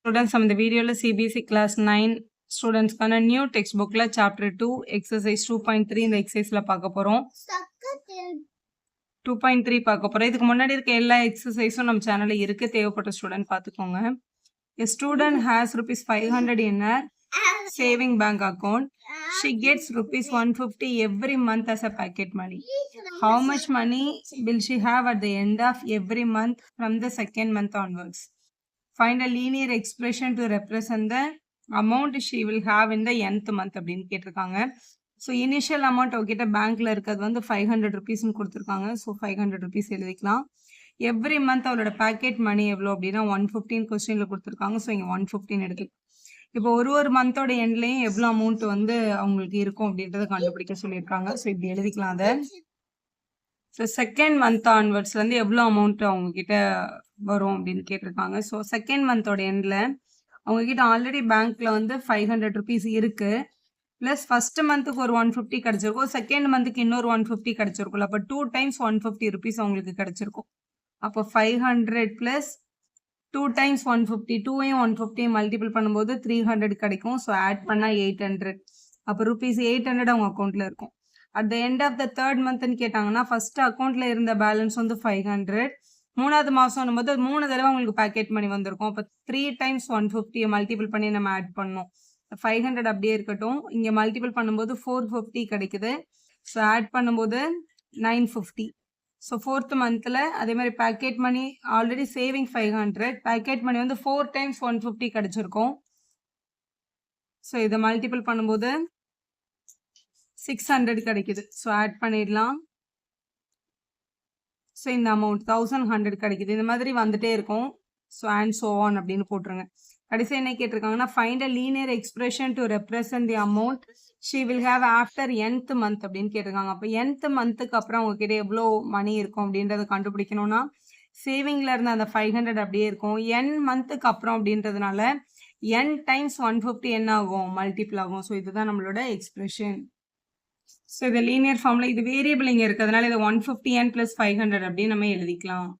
Students, நம்ம இந்த வீடியோல CBSE கிளாஸ் 9 ஸ்டூடெண்ட்ஸ்க்கான நியூ டெக்ஸ்ட் புக்ல சாப்டர் 2 எக்ஸசைஸ் 2.3 இந்த எக்ஸசைஸ்ல பார்க்க போறோம். 2.3 பார்க்க போறோம். இதுக்கு முன்னாடி இருக்க எல்லா எக்ஸசைஸும் நம்ம சேனல்ல இருக்கு. தேவைப்பட்ட ஸ்டூடெண்ட் பார்த்துக்கோங்க. A student has rupees 500 in her saving bank account. She gets rupees 150 every month as a pocket money. How much money will she have at the end of every month from the second month onwards? Find a linear expression to represent the amount she will have in the nth month அப்படின்னு கேட்டிருக்காங்க. So initial amount அவகிட்ட பேங்க்ல இருக்கிறது வந்து 500 ருபீஸ்ன்னு கொடுத்துருக்காங்க. So 500 rupees எழுதிக்கலாம். Every month அவளோட packet மணி எவ்வளோ அப்படின்னா 115 கொஸ்டின்ல கொடுத்துருக்காங்க. ஸோ இங்கே 115 எடுத்து இப்போ ஒரு மந்தோட எண்ட்லையும் எவ்வளோ அமௌண்ட் வந்து அவங்களுக்கு இருக்கும் அப்படின்றத கண்டுபிடிக்க சொல்லியிருக்காங்க. ஸோ இப்படி எழுதிக்கலாம் அதை. ஸோ செகண்ட் மந்த் ஆன்வர்ட்ஸ்லேருந்து எவ்வளோ அமௌண்ட் அவங்க கிட்ட வரும் அப்படின்னு கேட்டிருக்காங்க. ஸோ செகண்ட் மந்தோட எண்டில் அவங்க கிட்ட ஆல்ரெடி பேங்க்ல வந்து 500 ருபீஸ் இருக்கு. ப்ளஸ் ஃபர்ஸ்ட் மந்த்துக்கு ஒரு 150 கிடைச்சிருக்கும், செகண்ட் மந்த்துக்கு இன்னொரு 150 கிடைச்சிருக்கும்ல. அப்போ 2 டைம்ஸ் 150 ருபீஸ் அவங்களுக்கு கிடைச்சிருக்கும். அப்போ 500 ப்ளஸ் 2 டைம்ஸ் 150, 2ஐயும் 150 மல்டிபிள் பண்ணும்போது 300 கிடைக்கும். ஸோ ஆட் பண்ணால் 800. அப்போ ருபீஸ் 800 அவங்க அக்கௌண்ட்ல இருக்கும். At the end of the third மந்த்னு கேட்டாங்கன்னா ஃபர்ஸ்ட் அக்கௌண்ட்ல இருந்த பேலன்ஸ் வந்து 500. மூணாவது மாதம் போது 3 தடவை உங்களுக்கு பேக்கெட் மணி வந்திருக்கும். அப்போ 3 டைம்ஸ் 150 மல்டிபிள் பண்ணி நம்ம ஆட் பண்ணோம். 500 அப்படியே இருக்கட்டும். இங்கே மல்டிபிள் பண்ணும்போது 450 கிடைக்குது. ஸோ ஆட் பண்ணும்போது 950. ஸோ ஃபோர்த் மந்த்தில் அதே மாதிரி பேக்கெட் மணி ஆல்ரெடி சேவிங் 500, பேக்கெட் மணி வந்து 4 டைம்ஸ் 150 கிடைச்சிருக்கும். ஸோ இதை மல்டிபிள் பண்ணும்போது 600 கிடைக்குது. ஸோ ஆட் பண்ணிடலாம். ஸோ இந்த அமௌண்ட் 1100 கிடைக்குது. இந்த மாதிரி வந்துட்டே இருக்கும். ஸோ அண்ட் ஸோ ஆன் அப்படின்னு போட்டுருங்க. கடைசி என்ன கேட்டிருக்காங்கன்னா find a linear expression to represent the amount she will have after nth month அப்படின்னு கேட்டிருக்காங்க. அப்போ nth மந்த்துக்கு அப்புறம் உங்ககிட்ட எவ்வளோ மணி இருக்கும் அப்படின்றத கண்டுபிடிக்கணும்னா சேவிங்ல இருந்த அந்த 500 அப்படியே இருக்கும். n மந்த்துக்கு அப்புறம் அப்படின்றதுனால n டைம்ஸ் 150 என்ன ஆகும், மல்டிபிள் ஆகும். ஸோ இதுதான் நம்மளோட எக்ஸ்பிரஷன். ஸோ இது லீனியர் ஃபார்ம்ல இது வேரியபிள் இங்கே இருக்கிறதுனால இதை 150n + 500 அப்படின்னு நம்ம எழுதிக்கலாம்.